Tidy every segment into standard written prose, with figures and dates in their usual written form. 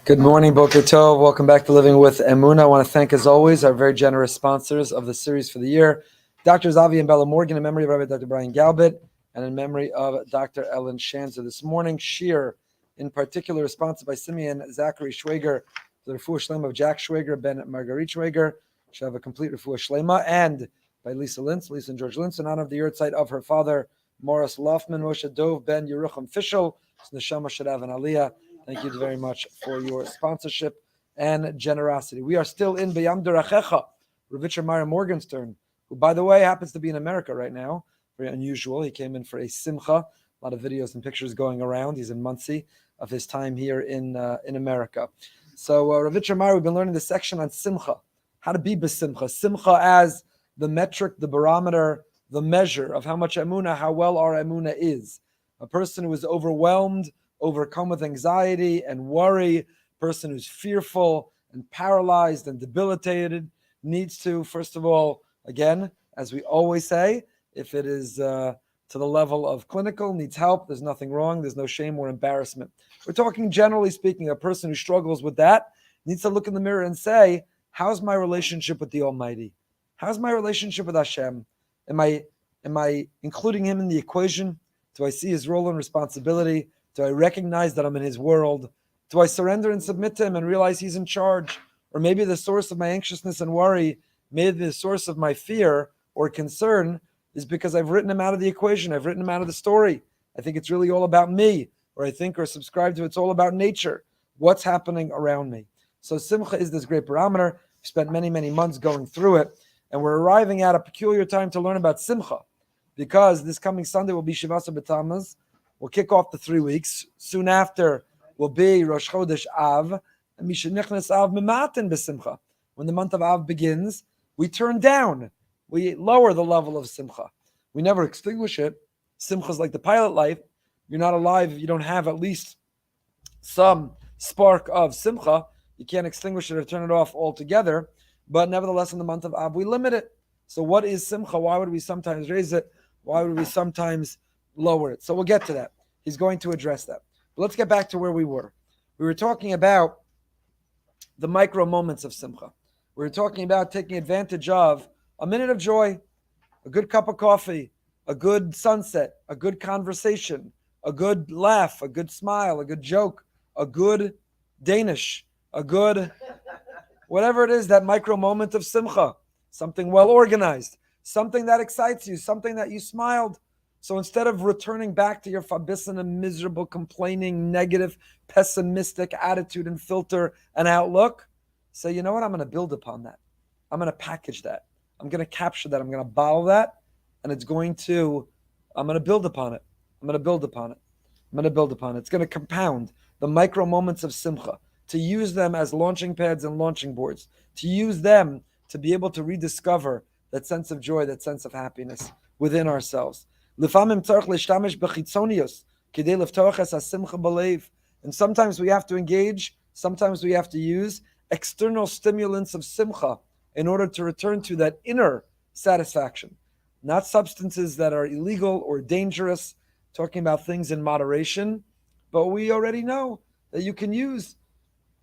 Good morning, Boker Tov. Welcome back to Living with Emunah. I want to thank, as always, our very generous sponsors of the series for the year, Dr. Zavi and Bella Morgan, in memory of Rabbi Dr. Brian Galbit, and in memory of Dr. Ellen Shanzer. This morning, Shir, in particular, is sponsored by Simeon Zachary Schwager, the Refuah Shlema of Jack Schwager, Ben Marguerite Schwager, should have a complete Refuah Shlema, and by Lisa and George Lintz, in honor of the yahrzeit of her father, Morris Loftman, Moshe Dov, Ben Yerucham Fischel, Neshama should have an aliyah. Thank you very much for your sponsorship and generosity. We are still in B'yam Derachecha, Rabbi Meir Morgenstern, who, by the way, happens to be in America right now. Very unusual. He came in for a simcha. A lot of videos and pictures going around. He's in Muncie of his time here in America. So, Rabbi Meir, we've been learning this section on simcha, how to be b'simcha. Simcha as the metric, the barometer, the measure of how much emunah, how well our emunah is. A person who is overwhelmed, overcome with anxiety and worry, person who's fearful and paralyzed and debilitated needs to, first of all, again, as we always say, if it is to the level of clinical, needs help, there's nothing wrong, there's no shame or embarrassment. We're talking generally speaking, a person who struggles with that needs to look in the mirror and say, how's my relationship with the Almighty? How's my relationship with Hashem? Am I including Him in the equation? Do I see His role and responsibility? Do I recognize that I'm in His world? Do I surrender and submit to Him and realize He's in charge? Or maybe the source of my anxiousness and worry, maybe the source of my fear or concern is because I've written Him out of the equation. I've written Him out of the story. I think it's really all about me, or I think or subscribe to it's all about nature. What's happening around me? So Simcha is this great barometer. We spent many, many months going through it, and we're arriving at a peculiar time to learn about Simcha, because this coming Sunday will be Shivasa B'Tammuz. We'll kick off the 3 weeks. Soon after will be Rosh Chodesh Av, and Mishenichnas Av Mimatin B'Simcha. When the month of Av begins, we turn down. We lower the level of Simcha. We never extinguish it. Simcha is like the pilot light. You're not alive if you don't have at least some spark of Simcha. You can't extinguish it or turn it off altogether. But nevertheless, in the month of Av, we limit it. So what is Simcha? Why would we sometimes raise it? Why would we sometimes lower it? So we'll get to that. He's going to address that. But let's get back to where we were. We were talking about the micro moments of Simcha. We were talking about taking advantage of a minute of joy, a good cup of coffee, a good sunset, a good conversation, a good laugh, a good smile, a good joke, a good Danish, a good whatever it is, that micro moment of Simcha, something well organized, something that excites you, something that you smiled. So instead of returning back to your fabissina, miserable, complaining, negative, pessimistic attitude and filter and outlook, say, you know what, I'm going to build upon that. I'm going to package that. I'm going to capture that. I'm going to bottle that, and I'm going to build upon it. I'm going to build upon it. I'm going to build upon it. It's going to compound the micro moments of Simcha, to use them as launching pads and launching boards, to use them to be able to rediscover that sense of joy, that sense of happiness within ourselves. And sometimes we have to engage, sometimes we have to use external stimulants of simcha in order to return to that inner satisfaction. Not substances that are illegal or dangerous, talking about things in moderation, but we already know that you can use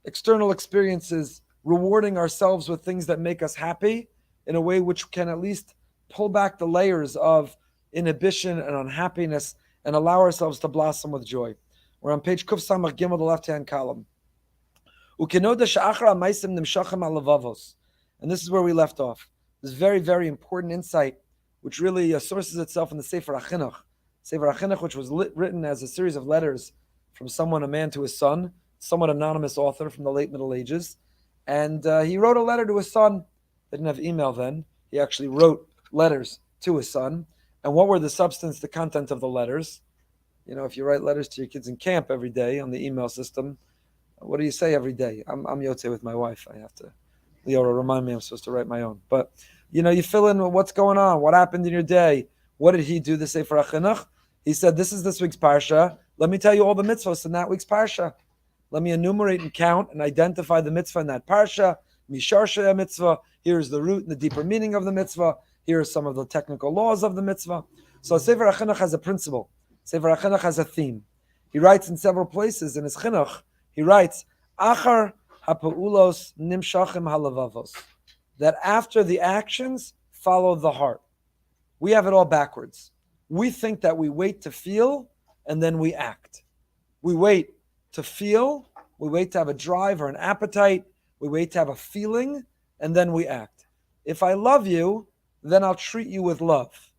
external experiences, rewarding ourselves with things that make us happy in a way which can at least pull back the layers of inhibition and unhappiness and allow ourselves to blossom with joy. We're on page Kuf Samach Gimel, the left-hand column. And this is where we left off. This very, very important insight, which really sources itself in the Sefer HaChinuch. Sefer HaChinuch, which was written as a series of letters from a man to his son, somewhat anonymous author from the late Middle Ages. And he wrote a letter to his son. They didn't have email then. He actually wrote letters to his son. And what were the substance, the content of the letters? You know, if you write letters to your kids in camp every day on the email system, what do you say every day? I'm Yotze with my wife. I have to, Leora, remind me I'm supposed to write my own. But, you know, you fill in what's going on, what happened in your day. What did he do, the Sefer HaChinuch? He said, this is this week's Parsha. Let me tell you all the mitzvahs in that week's Parsha. Let me enumerate and count and identify the mitzvah in that Parsha. Mishar Shaya mitzvah. Here's the root and the deeper meaning of the mitzvah. Here are some of the technical laws of the mitzvah. So Sefer HaChinuch has a principle. Sefer HaChinuch has a theme. He writes in several places in his Chinuch He writes, Achar ha'pa'ulos nimshachim halavavos, that after the actions follow the heart. We have it all backwards. We think that we wait to feel and then we act. We wait to feel, we wait to have a drive or an appetite, we wait to have a feeling, and then we act. If I love you, then I'll treat you with love.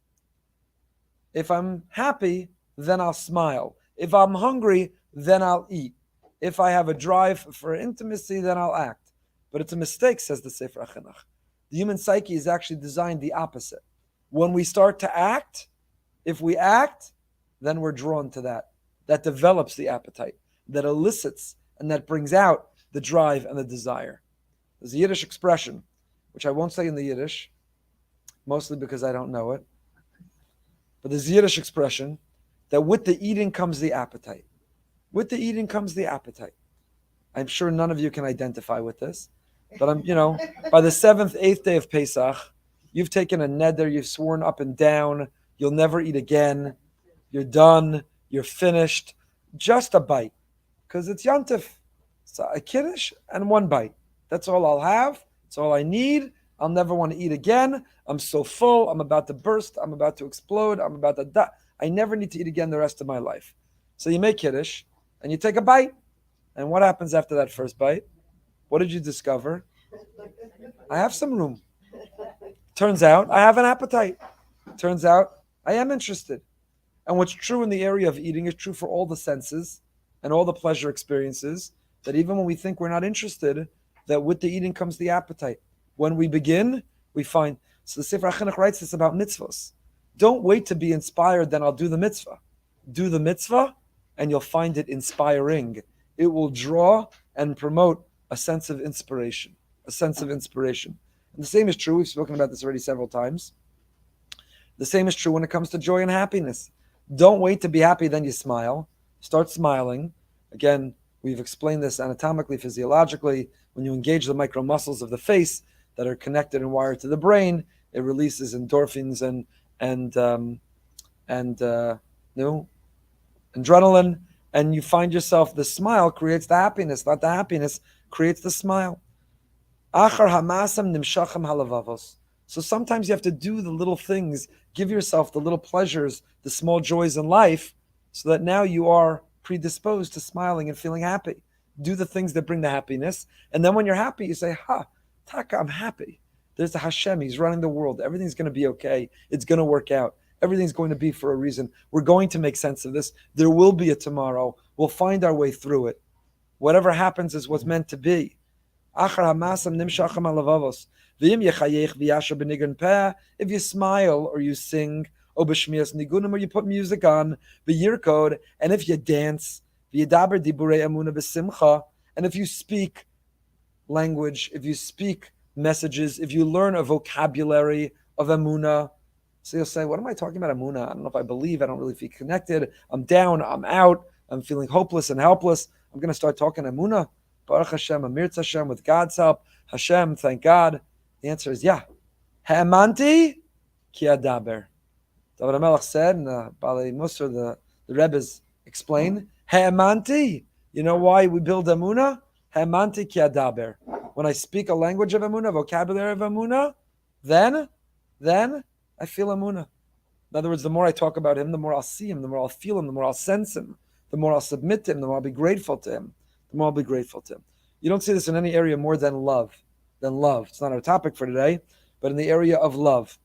If I'm happy, then I'll smile. If I'm hungry, then I'll eat. If I have a drive for intimacy, then I'll act. But it's a mistake, says the Sefer HaChinuch. The human psyche is actually designed the opposite. When we start to act, if we act, then we're drawn to that. That develops the appetite, that elicits, and that brings out the drive and the desire. There's a Yiddish expression, which I won't say in the Yiddish, mostly because I don't know it. But there's a Yiddish expression that with the eating comes the appetite. With the eating comes the appetite. I'm sure none of you can identify with this, but by the 7th, 8th day of Pesach, you've taken a neder, you've sworn up and down, you'll never eat again, you're done, you're finished, just a bite. Because it's Yantif. It's a kiddush and one bite. That's all I'll have. That's all I need. I'll never want to eat again. I'm so full. I'm about to burst. I'm about to explode. I'm about to die. I never need to eat again the rest of my life. So you make kiddush and you take a bite. And what happens after that first bite? What did you discover? I have some room. Turns out I have an appetite. Turns out I am interested. And what's true in the area of eating is true for all the senses and all the pleasure experiences, that even when we think we're not interested, that with the eating comes the appetite. When we begin, we find. So the Sefer HaChinuch writes this about mitzvahs. Don't wait to be inspired, then I'll do the mitzvah. Do the mitzvah, and you'll find it inspiring. It will draw and promote a sense of inspiration. A sense of inspiration. And the same is true, we've spoken about this already several times. The same is true when it comes to joy and happiness. Don't wait to be happy, then you smile. Start smiling. Again, we've explained this anatomically, physiologically. When you engage the micro muscles of the face that are connected and wired to the brain, it releases endorphins and adrenaline, and you find yourself, the smile creates the happiness, not the happiness creates the smile. Achar hamasam nimshacham halavavos. So sometimes you have to do the little things, give yourself the little pleasures, the small joys in life, so that now you are predisposed to smiling and feeling happy. Do the things that bring the happiness, and then when you're happy, you say, Taka, I'm happy. There's the Hashem, He's running the world. Everything's going to be okay. It's going to work out. Everything's going to be for a reason. We're going to make sense of this. There will be a tomorrow. We'll find our way through it. Whatever happens is what's meant to be. If you smile or you sing, or you put music on, and if you dance, and if you speak language, if you speak messages, if you learn a vocabulary of Emunah, so you'll say, what am I talking about Emunah? I don't know if I believe, I don't really feel connected, I'm down, I'm out, I'm feeling hopeless and helpless. I'm going to start talking Emunah. Baruch Hashem, Amir Hashem, with God's help. Hashem, thank God. The answer is yeah. Ha'emanti ki adaber. David HaMelech said, and the Balei Musar, the Rebbes explain, Ha'emanti. You know why we build Emunah? Ha'emanti ki adaber. When I speak a language of Emunah, vocabulary of Emunah, then I feel Emunah. In other words, the more I talk about Him, the more I'll see Him, the more I'll feel Him, the more I'll sense Him, the more I'll submit to Him, the more I'll be grateful to Him. The more I'll be grateful to Him. You don't see this in any area more than love. It's not our topic for today, but in the area of love.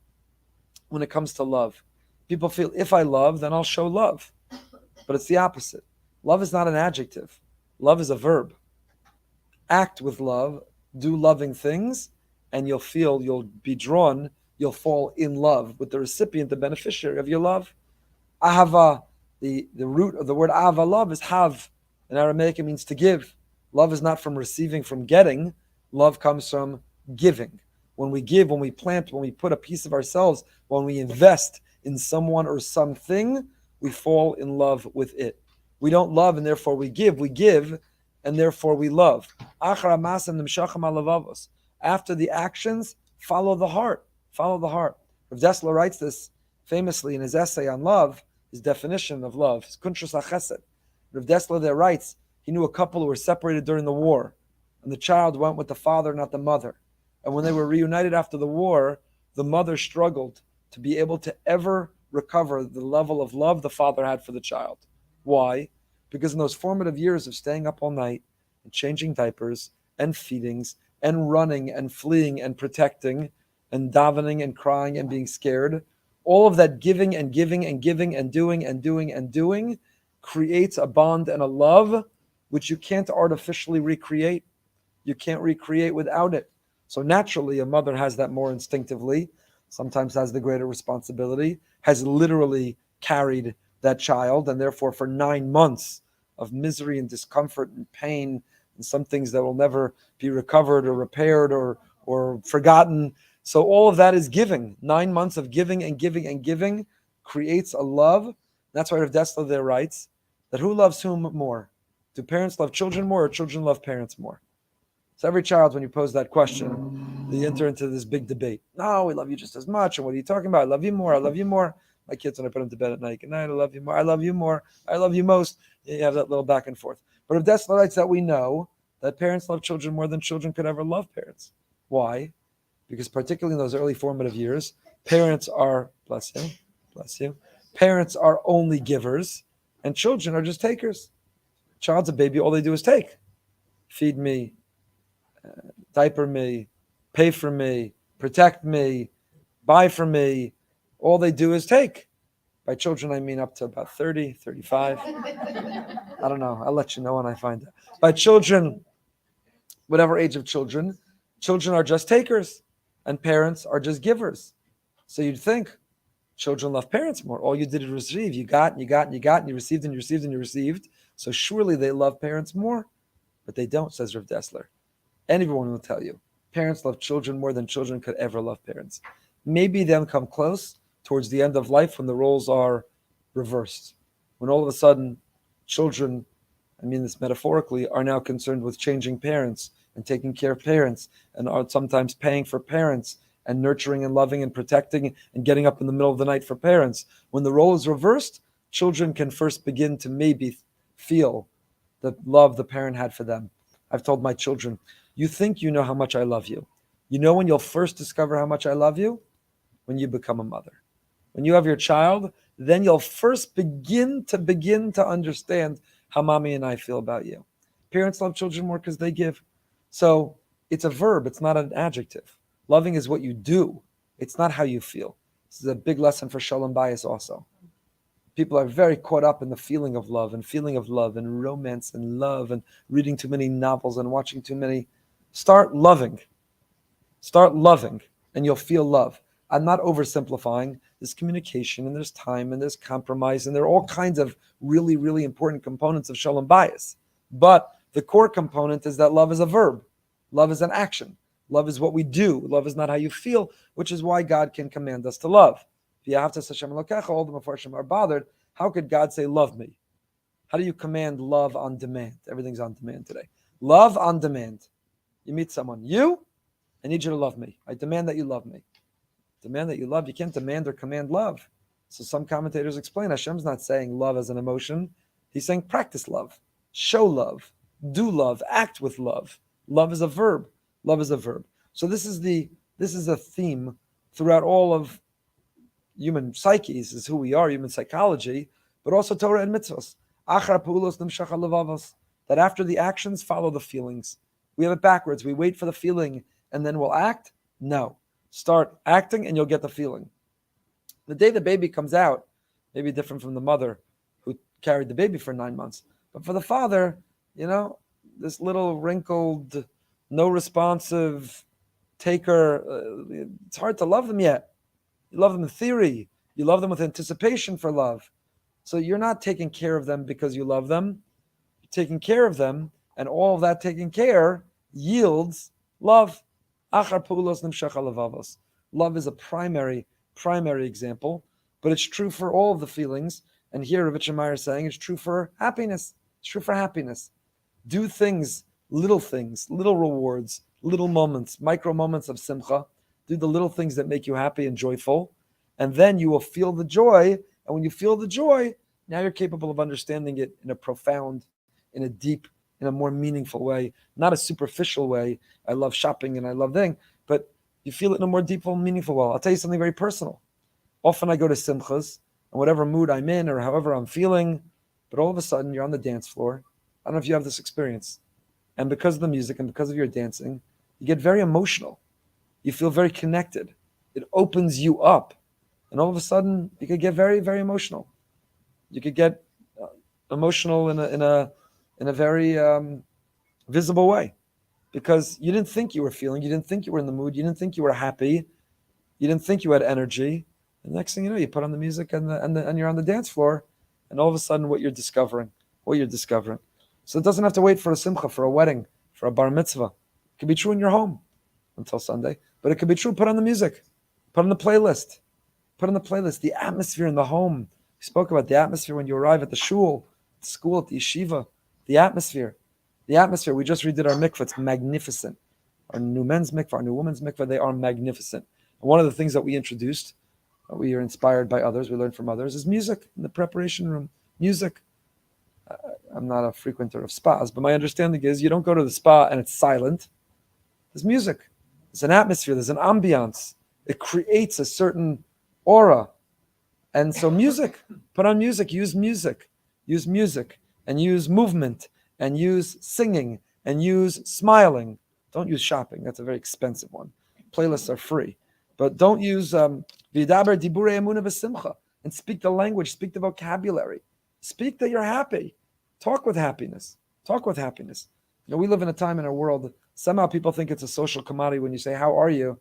When it comes to love, people feel if I love, then I'll show love. But it's the opposite. Love is not an adjective. Love is a verb. Act with love, do loving things, and you'll be drawn, you'll fall in love with the recipient, the beneficiary of your love. Ahava, the root of the word ahava, love, is hav. In Aramaic, it means to give. Love is not from receiving, from getting. Love comes from giving. When we give, when we plant, when we put a piece of ourselves, when we invest in someone or something, we fall in love with it. We don't love and therefore we give. We give and therefore we love. After the actions, follow the heart. Follow the heart. Rav Dessler writes this famously in his essay on love, his definition of love, his Kuntrus HaChesed. Rav Dessler there writes, He knew a couple who were separated during the war, and the child went with the father, not the mother. And when they were reunited after the war, the mother struggled to be able to ever recover the level of love the father had for the child. Why? Because in those formative years of staying up all night and changing diapers and feedings and running and fleeing and protecting and davening and crying and being scared, all of that giving and giving and giving and doing and doing and doing creates a bond and a love which you can't artificially recreate. You can't recreate without it. So naturally, a mother has that more instinctively, sometimes has the greater responsibility, has literally carried that child, and therefore for 9 months of misery and discomfort and pain and some things that will never be recovered or repaired or forgotten. So all of that is giving. 9 months of giving and giving and giving creates a love. That's why Rav Dessler there writes that who loves whom more? Do parents love children more or children love parents more? So every child, when you pose that question, they enter into this big debate. No, we love you just as much. And what are you talking about? I love you more. I love you more. My kids, when I put them to bed at night, good night, I love you more. I love you more. I love you most. You have that little back and forth. But Rav Dessler writes that we know that parents love children more than children could ever love parents. Why? Because particularly in those early formative years, parents are, bless you, parents are only givers and children are just takers. Child's a baby, all they do is take. Feed me, diaper me, pay for me, protect me, buy for me. All they do is take. By children, I mean up to about 30, 35. I don't know. I'll let you know when I find it. By children, whatever age of children, children are just takers and parents are just givers. So you'd think children love parents more. All you did is receive. You got and you got and you got and you received and you received and you received. So surely they love parents more. But they don't, says Rav Dessler. Anyone will tell you, parents love children more than children could ever love parents. Maybe them come close towards the end of life when the roles are reversed. When all of a sudden, children, I mean this metaphorically, are now concerned with changing parents and taking care of parents and are sometimes paying for parents and nurturing and loving and protecting and getting up in the middle of the night for parents. When the role is reversed, children can first begin to maybe feel the love the parent had for them. I've told my children, you think you know how much I love you. You know when you'll first discover how much I love you? When you become a mother. When you have your child, then you'll first begin to understand how mommy and I feel about you. Parents love children more because they give. So it's a verb, it's not an adjective. Loving is what you do. It's not how you feel. This is a big lesson for Shalom Bayis also. People are very caught up in the feeling of love and romance and love and reading too many novels and watching too many. Start loving, and you'll feel love. I'm not oversimplifying. There's communication and there's time and there's compromise and there are all kinds of really, really important components of Shalom Bayis. But the core component is that love is a verb. Love is an action. Love is what we do. Love is not how you feel, which is why God can command us to love. All the Mefarshim are bothered. How could God say, love me? How do you command love on demand? Everything's on demand today. Love on demand. You meet someone. I need you to love me. I demand that you love me. Demand that you love. You can't demand or command love. So some commentators explain Hashem's not saying love as an emotion. He's saying practice love. Show love. Do love. Act with love. Love is a verb. Love is a verb. So this is a theme throughout all of human psyches, is who we are, human psychology, but also Torah and mitzvahs. That after the actions follow the feelings. We have it backwards. We wait for the feeling and then we'll act. No. Start acting and you'll get the feeling. The day the baby comes out, maybe different from the mother who carried the baby for 9 months. But for the father, this little wrinkled, no responsive taker, it's hard to love them yet. You love them in theory. You love them with anticipation for love. So you're not taking care of them because you love them. You're taking care of them, and all of that taking care yields love. Love is a primary example, but it's true for all of the feelings. And here Rav Meir is saying it's true for happiness. It's true for happiness. Do things, little rewards, little moments, micro moments of simcha. Do the little things that make you happy and joyful, and then you will feel the joy. And when you feel the joy, now you're capable of understanding it in a profound, in a deep in a more meaningful way, not a superficial way. I love shopping and I love thing, but you feel it in a more deep, meaningful way. I'll tell you something very personal. Often I go to simchas, and whatever mood I'm in or however I'm feeling, but all of a sudden you're on the dance floor. I don't know if you have this experience. And because of the music and because of your dancing, you get very emotional. You feel very connected. It opens you up. And all of a sudden, you could get very, very emotional. You could get emotional in a very visible way, because you didn't think you were feeling, you didn't think you were in the mood, you didn't think you were happy, you didn't think you had energy. And the next thing you know, you put on the music and you're on the dance floor, and all of a sudden, what you're discovering. So it doesn't have to wait for a simcha, for a wedding, for a bar mitzvah. It could be true in your home until Sunday, but it could be true. Put on the music, put on the playlist, the atmosphere in the home. We spoke about the atmosphere when you arrive at the shul, at the school, at the yeshiva, the atmosphere. We just redid our mikvah. It's magnificent. Our new men's mikvah, our new women's mikvah, they are magnificent. And one of the things that we introduced, we are inspired by others, we learned from others, is music in the preparation room. Music. I'm not a frequenter of spas, but my understanding is you don't go to the spa and it's silent. There's music. There's an atmosphere. There's an ambiance. It creates a certain aura. And so music, put on music, use music, and use movement, and use singing, and use smiling. Don't use shopping. That's a very expensive one. Playlists are free. But don't use Vidaber Dibure Emunah V'Simcha, and speak the language, speak the vocabulary. Speak that you're happy. Talk with happiness. We live in a time in our world, somehow people think it's a social commodity when you say, how are you?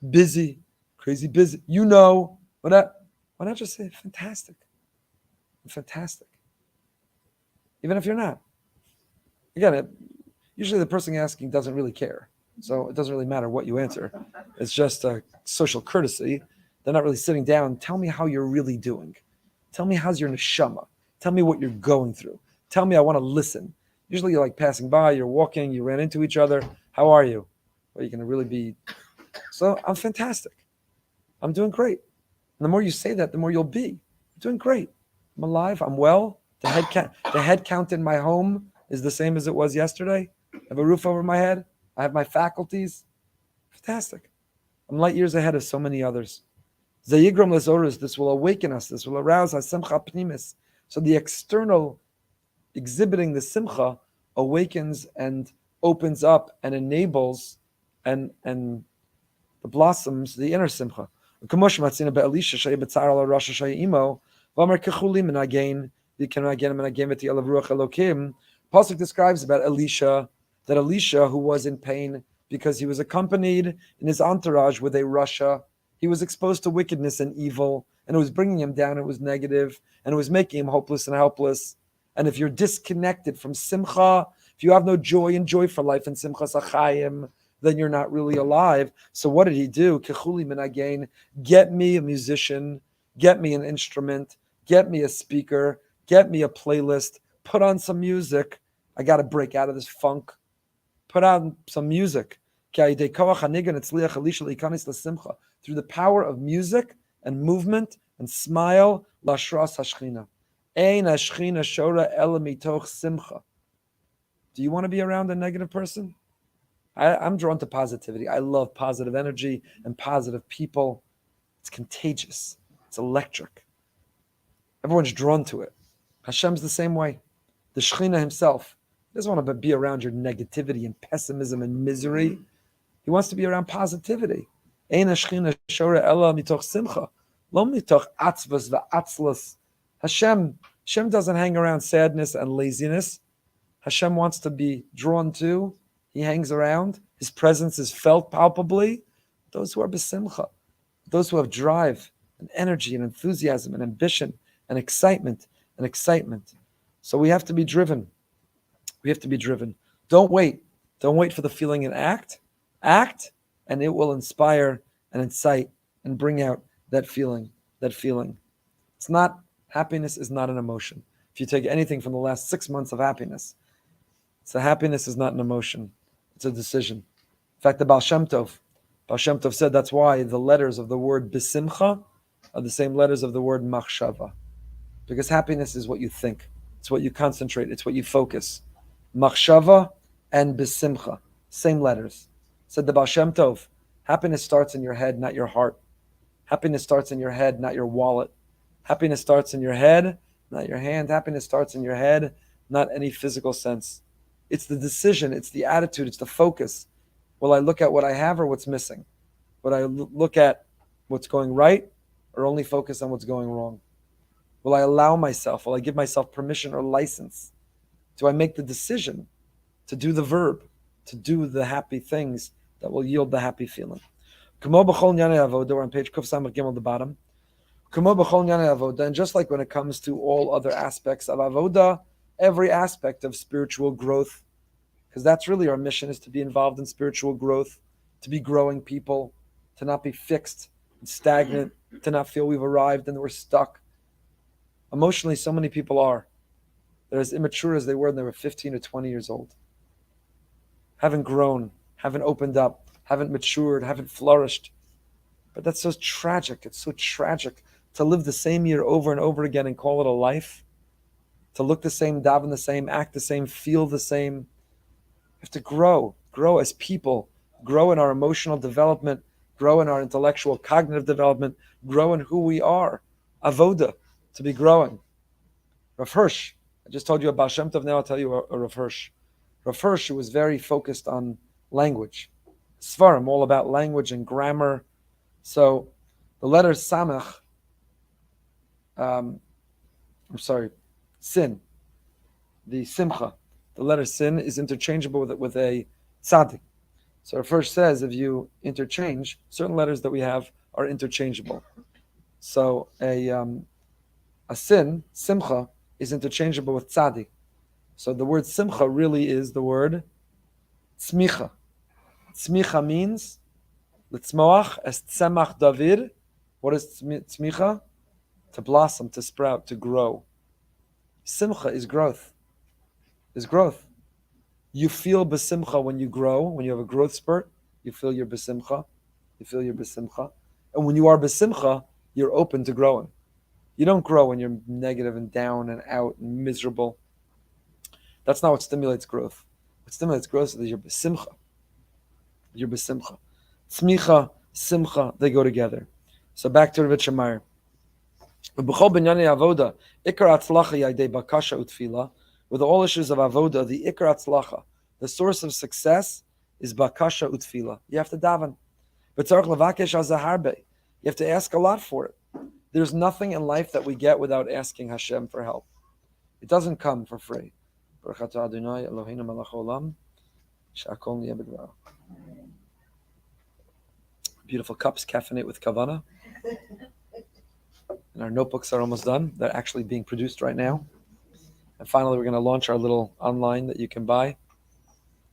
Busy, crazy busy. Why not just say fantastic? Fantastic. Even if you're not. Again, usually the person asking doesn't really care. So it doesn't really matter what you answer. It's just a social courtesy. They're not really sitting down. Tell me how you're really doing. Tell me how's your neshama. Tell me what you're going through. Tell me, I want to listen. Usually you're like passing by, you're walking, you ran into each other. How are you? Well, you're going to really be... So I'm fantastic. I'm doing great. And the more you say that, the more you'll be. I'm doing great. I'm alive. I'm well. The head count in my home is the same as it was yesterday. I have a roof over my head. I have my faculties. Fantastic. I'm light years ahead of so many others. Zayigram lezoros, this will awaken us. This will arouse our simcha pnimis. So the external exhibiting the simcha awakens and opens up and enables and blossoms the inner simcha. Pasuk describes about Elisha, that Elisha, who was in pain because he was accompanied in his entourage with a Rasha, he was exposed to wickedness and evil, and it was bringing him down, it was negative, and it was making him hopeless and helpless. And if you're disconnected from simcha, if you have no joy and joy for life and simcha sachayim, then you're not really alive. So what did he do? Kechuli minagain, get me a musician, get me an instrument, get me a speaker, get me a playlist, put on some music. I got to break out of this funk. Put on some music. Through the power of music and movement and smile, lashras hashchina. Ein hashchina shora ela mitoch simcha. Do you want to be around a negative person? I'm drawn to positivity. I love positive energy and positive people. It's contagious. It's electric. Everyone's drawn to it. Hashem's the same way. The Shekhinah himself doesn't want to be around your negativity and pessimism and misery. He wants to be around positivity. Ein hashchina shora ela mitoch simcha, lo mitoch atzvus va'atzlus. Hashem doesn't hang around sadness and laziness. Hashem wants to be drawn to. He hangs around. His presence is felt palpably. Those who are besimcha, those who have drive and energy and enthusiasm and ambition and excitement. So we have to be driven. Don't wait. Don't wait for the feeling and act. Act, and it will inspire and incite and bring out that feeling. Happiness is not an emotion. If you take anything from the last 6 months of happiness, so happiness is not an emotion. It's a decision. In fact, the Baal Shem Tov said that's why the letters of the word besimcha are the same letters of the word machshava. Because happiness is what you think. It's what you concentrate. It's what you focus. Machshava and besimcha, same letters. Said the Baal Shem Tov, happiness starts in your head, not your heart. Happiness starts in your head, not your wallet. Happiness starts in your head, not your hand. Happiness starts in your head, not any physical sense. It's the decision, it's the attitude, it's the focus. Will I look at what I have or what's missing? Will I look at what's going right or only focus on what's going wrong? Will I allow myself, will I give myself permission or license? Do I make the decision to do the verb, to do the happy things that will yield the happy feeling? We're on page Kuf Samach Gimel, the bottom. And just like when it comes to all other aspects of avoda, every aspect of spiritual growth, because that's really our mission, is to be involved in spiritual growth, to be growing people, to not be fixed and stagnant, to not feel we've arrived and we're stuck. Emotionally, so many people are. They're as immature as they were when they were 15 or 20 years old. Haven't grown, haven't opened up, haven't matured, haven't flourished. But that's so tragic. It's so tragic to live the same year over and over again and call it a life. To look the same, daven the same, act the same, feel the same. We have to grow as people, grow in our emotional development, grow in our intellectual, cognitive development, grow in who we are. Avoda, to be growing. Rav Hirsch, I just told you about Shem Tov, now I'll tell you a Rav Hirsch. Rav Hirsch was very focused on language. Svarim, all about language and grammar. So the letter Samach, Sin, the Simcha, the letter Sin is interchangeable with a Tzaddik. So Rav Hirsch says if you interchange, certain letters that we have are interchangeable. So a Sin, Simcha, is interchangeable with Tzaddik. So the word Simcha really is the word Tzmicha. Tzmicha means Litzmoach as Tzemach David. What is Tzmicha? To blossom, to sprout, to grow. Simcha is growth. Is growth. You feel besimcha when you grow, when you have a growth spurt, you feel your besimcha. You feel your besimcha. And when you are besimcha, you're open to growing. You don't grow when you're negative and down and out and miserable. That's not what stimulates growth. What stimulates growth is your besimcha. Your besimcha. Tzmicha, simcha, they go together. So back to Rabbi Yitzchak. With all issues of avoda, the ikar atzlacha, the source of success, is bakasha utfila. You have to daven. You have to ask a lot for it. There's nothing in life that we get without asking Hashem for help. It doesn't come for free. Beautiful cups, caffeinate with kavana. And our notebooks are almost done. They're actually being produced right now. And finally, we're going to launch our little online that you can buy.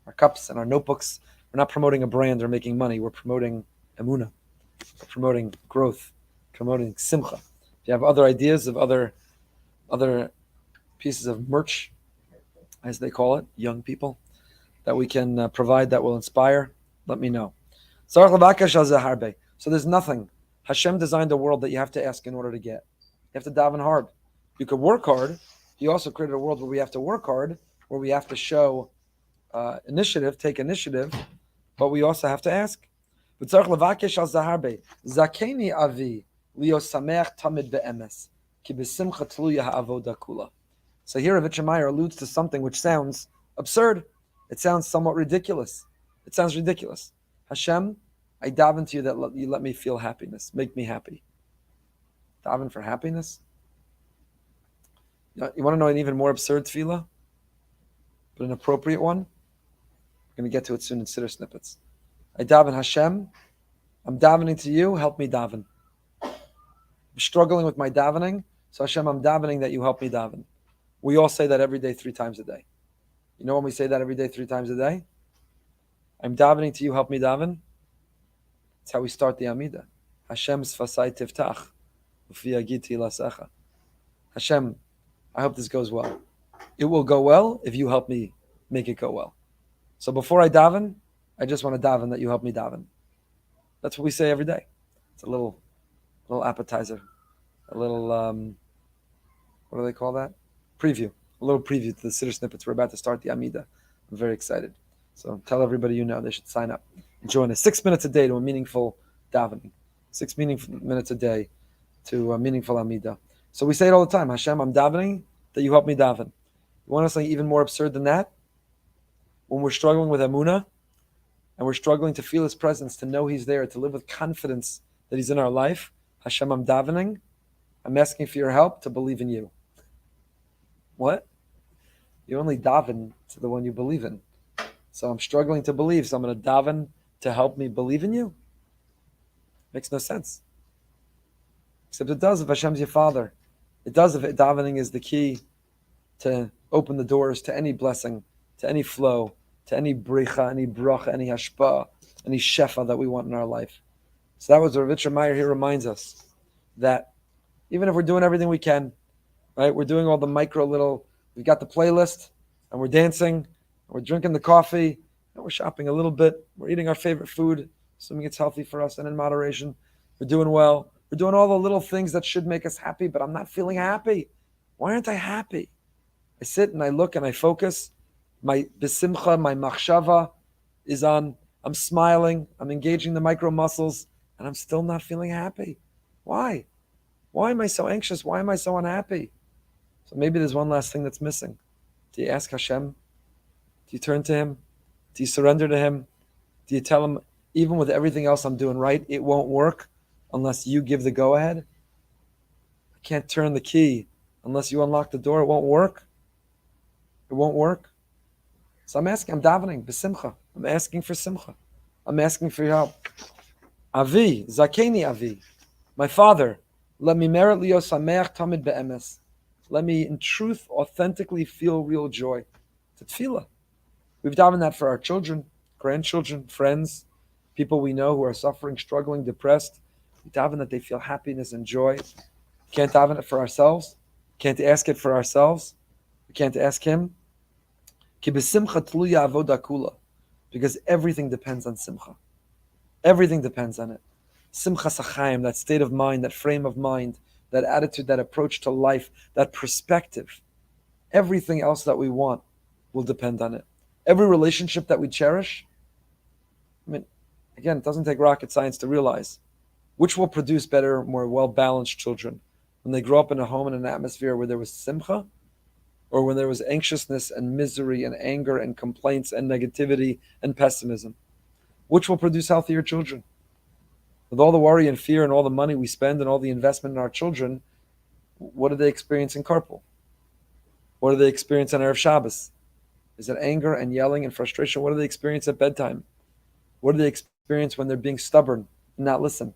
Our cups and our notebooks. We're not promoting a brand or making money. We're promoting Emunah. We're promoting growth, promoting simcha. If you have other ideas of other pieces of merch, as they call it, young people, that we can provide that will inspire, let me know. So there's nothing. Hashem designed a world that you have to ask in order to get. You have to daven hard. You could work hard. He also created a world where we have to work hard, where we have to show initiative, take initiative, but we also have to ask. Zakeni avi lio sameach tamid be'emes ki b'simcha tluya ha'avoda kula. So here Rav Yitzchak alludes to something which sounds absurd. It sounds somewhat ridiculous. It sounds ridiculous. Hashem, I daven to you that you let me feel happiness. Make me happy. Daven for happiness? You want to know an even more absurd tefillah? But an appropriate one? We're going to get to it soon in Siddur Snippets. I daven Hashem. I'm davening to you. Help me daven. I'm struggling with my davening. So Hashem, I'm davening that you help me daven. We all say that every day, 3 times a day. You know when we say that every day, 3 times a day? I'm davening to you. Help me daven. That's how we start the Amidah. Hashem sfasai tiftach. Ufi agiti lasecha. Hashem, I hope this goes well. It will go well if you help me make it go well. So before I daven, I just want to daven that you help me daven. That's what we say every day. It's a little appetizer. A little, what do they call that? Preview a little preview to the Siddur snippets. We're about to start the Amida. I'm very excited. So tell everybody you know they should sign up and join us 6 minutes a day to a meaningful davening. 6 minutes a day to a meaningful Amida. So we say it all the time. Hashem, I'm davening that you help me daven. You want something even more absurd than that? When we're struggling with Emunah and we're struggling to feel His presence, to know He's there, to live with confidence that He's in our life, Hashem, I'm davening. I'm asking for your help to believe in you. What? You only daven to the one you believe in. So I'm struggling to believe, so I'm going to daven to help me believe in you? Makes no sense. Except it does if Hashem's your Father. It does if davening is the key to open the doors to any blessing, to any flow, to any bricha, any bracha, any hashpa, any shefa that we want in our life. So that was what Rabbi Yitzchak Meir here reminds us, that even if we're doing everything we can, right? We're doing all the we've got the playlist, and we're dancing, and we're drinking the coffee, and we're shopping a little bit. We're eating our favorite food, assuming it's healthy for us and in moderation. We're doing well. We're doing all the little things that should make us happy, but I'm not feeling happy. Why aren't I happy? I sit and I look and I focus. My besimcha, my machshava is on. I'm smiling. I'm engaging the micro muscles, and I'm still not feeling happy. Why? Why am I so anxious? Why am I so unhappy? So maybe there's one last thing that's missing. Do you ask Hashem? Do you turn to Him? Do you surrender to Him? Do you tell Him, even with everything else I'm doing right, it won't work unless you give the go-ahead? I can't turn the key unless you unlock the door. It won't work. It won't work. So I'm davening, b'simcha. I'm asking for simcha. I'm asking for your help. Avi, zakeni Avi, my father, let me merit liyo sameach tamid be'emes. Let me, in truth, authentically feel real joy. It's tefillah. We've davened that for our children, grandchildren, friends, people we know who are suffering, struggling, depressed. We daven that they feel happiness and joy. Can't daven it for ourselves. Can't ask it for ourselves. We can't ask Him. Ki b'simcha tluya avoda kula. Because everything depends on simcha. Everything depends on it. Simcha sachayim, that state of mind, that frame of mind, that attitude, that approach to life, that perspective. Everything else that we want will depend on it. Every relationship that we cherish, again, it doesn't take rocket science to realize which will produce better, more well-balanced children when they grow up in a home and an atmosphere where there was simcha, or when there was anxiousness and misery and anger and complaints and negativity and pessimism. Which will produce healthier children? With all the worry and fear and all the money we spend and all the investment in our children, what do they experience in carpool? What do they experience on Erev Shabbos? Is it anger and yelling and frustration? What do they experience at bedtime? What do they experience when they're being stubborn and not listen?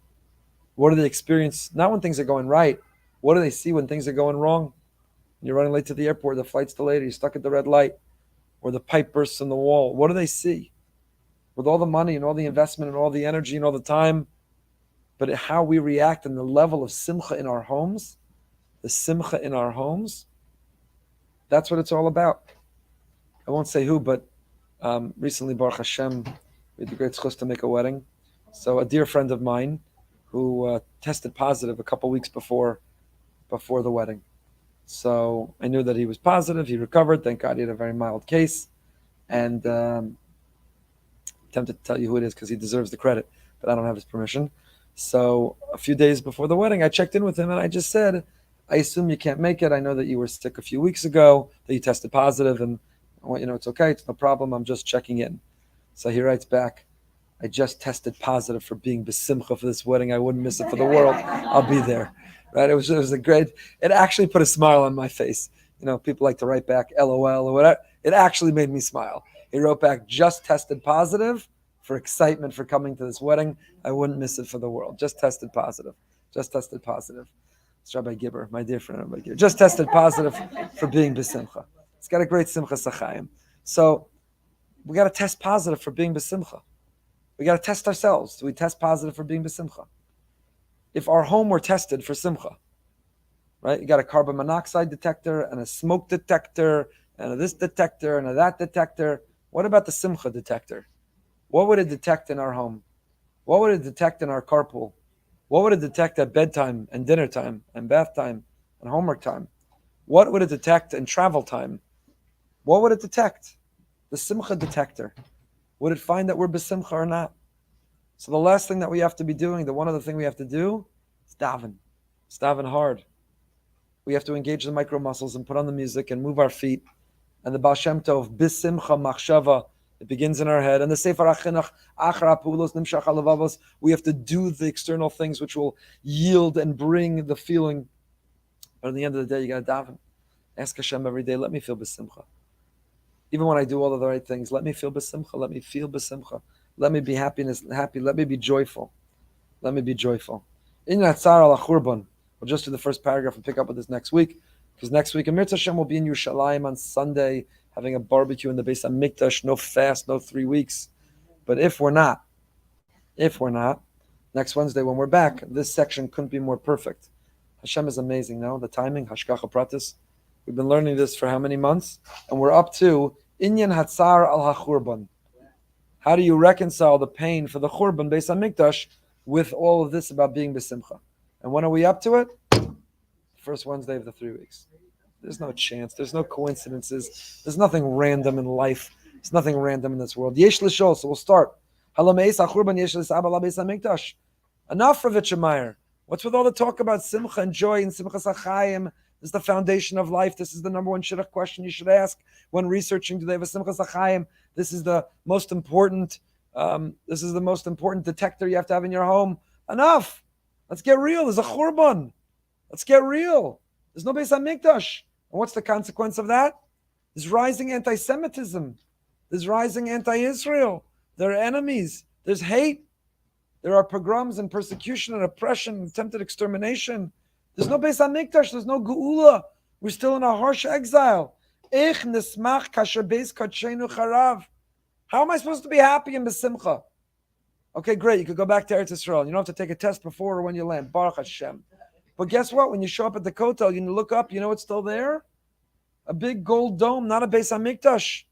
What do they experience, not when things are going right, what do they see when things are going wrong? You're running late to the airport, the flight's delayed, you're stuck at the red light, or the pipe bursts in the wall. What do they see? With all the money and all the investment and all the energy and all the time, but how we react and the level of simcha in our homes, the simcha in our homes, that's what it's all about. I won't say who, but recently, Baruch Hashem, we had the great zchus to make a wedding. So a dear friend of mine who tested positive a couple weeks before the wedding. So I knew that he was positive. He recovered. Thank God he had a very mild case. And I'm tempted to tell you who it is because he deserves the credit, but I don't have his permission. So a few days before the wedding, I checked in with him and I just said, I assume you can't make it. I know that you were sick a few weeks ago, that you tested positive, and it's okay. It's no problem. I'm just checking in. So he writes back, I just tested positive for being besimcha for this wedding. I wouldn't miss it for the world. I'll be there. Right? It was a great, it actually put a smile on my face. People like to write back LOL or whatever. It actually made me smile. He wrote back, just tested positive for excitement for coming to this wedding. I wouldn't miss it for the world. Just tested positive. Just tested positive. It's Rabbi Gibber, my dear friend Rabbi Gibber. Just tested positive for being besimcha. It's got a great simcha sachayim. So we got to test positive for being besimcha. We got to test ourselves. Do we test positive for being besimcha? If our home were tested for simcha, right? You got a carbon monoxide detector and a smoke detector and a this detector and a that detector. What about the simcha detector? What would it detect in our home? What would it detect in our carpool? What would it detect at bedtime and dinner time and bath time and homework time? What would it detect in travel time? What would it detect? The simcha detector. Would it find that we're besimcha or not? So the last thing that we have to be doing, the one other thing we have to do, is daven. It's daven hard. We have to engage the micro muscles and put on the music and move our feet. And the Baal Shem Tov, bisimcha machshava, it begins in our head. And the Sefer HaChinuch, achra pulos nimshach halavavos, we have to do the external things which will yield and bring the feeling. But at the end of the day, you got to daven. Ask Hashem every day, let me feel besimcha. Even when I do all of the right things, let me feel besimcha. Let me feel besimcha. Let me be happy. Let me be joyful. Let me be joyful. In Natsar al Churban. We'll just do the first paragraph and pick up with this next week. Because next week, Amir Hashem will be in Yerushalayim on Sunday, having a barbecue in the Beis HaMikdash, no fast, no 3 weeks. But if we're not, next Wednesday when we're back, this section couldn't be more perfect. Hashem is amazing, no? The timing, Hashgacha Pratis. We've been learning this for how many months? And we're up to Inyan Hatzar al HaChurban. How do you reconcile the pain for the Churban Beis HaMikdash with all of this about being besimcha? And when are we up to it? First Wednesday of the 3 weeks. There's no chance. There's no coincidences. There's nothing random in life. There's nothing random in this world. Yesh l'shol. So we'll start. Enough, Rav Yitzchak. What's with all the talk about simcha and joy and simcha sachayim? This is the foundation of life. This is the number one shidduch question you should ask when researching. Do they have a simcha sachayim? This is the most important. This is the most important detector you have to have in your home. Enough. Let's get real. There's a churban. Let's get real. There's no Beis HaMikdash. And what's the consequence of that? There's rising anti-Semitism. There's rising anti-Israel. There are enemies. There's hate. There are pogroms and persecution and oppression and attempted extermination. There's no Beis HaMikdash. There's no Geula. We're still in a harsh exile. Ich nismach kasher beis kodshenu charav. How am I supposed to be happy in besimcha? Okay, great. You could go back to Eretz Yisrael. You don't have to take a test before or when you land. Baruch Hashem. But guess what? When you show up at the Kotel, you look up, you know what's still there? A big gold dome, not a Beis HaMikdash.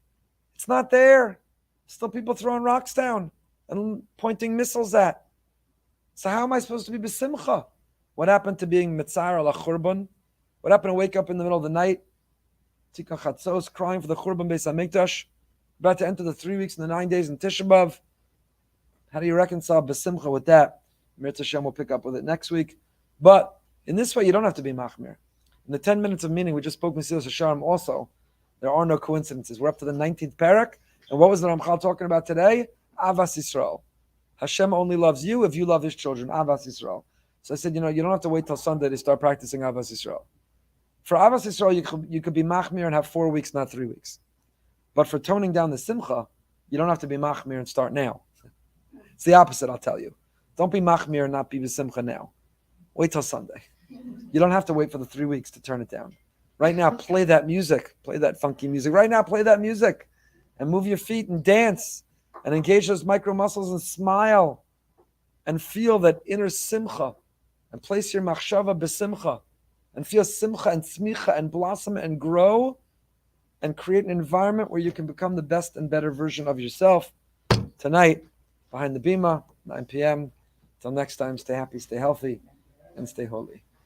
It's not there. Still people throwing rocks down and pointing missiles at. So how am I supposed to be besimcha? What happened to being mitzar al churban? What happened to wake up in the middle of the night? Tika chatzos, crying for the churban Beis HaMikdash. About to enter the 3 weeks and the 9 days in Tisha B'Av. How do you reconcile besimcha with that? Mir Hashem will pick up with it next week. But in this way, you don't have to be machmir. In the 10 minutes of meaning, we just spoke Mesilas Yesharim also. There are no coincidences. We're up to the 19th parak. And what was the Ramchal talking about today? Avas Yisrael. Hashem only loves you if you love his children. Avas Yisrael. So I said, you don't have to wait till Sunday to start practicing Avas Yisrael. For Avas Yisrael, you could be machmir and have 4 weeks, not 3 weeks. But for toning down the simcha, you don't have to be machmir and start now. It's the opposite, I'll tell you. Don't be machmir and not be besimcha now. Wait till Sunday. You don't have to wait for the 3 weeks to turn it down. Right now, play that music. Play that funky music. Right now, play that music. And move your feet and dance. And engage those micro muscles and smile. And feel that inner simcha. And place your machshava besimcha. And feel simcha and tzmicha and blossom and grow. And create an environment where you can become the best and better version of yourself. Tonight, behind the bima, 9 p.m. Till next time, stay happy, stay healthy, and stay holy.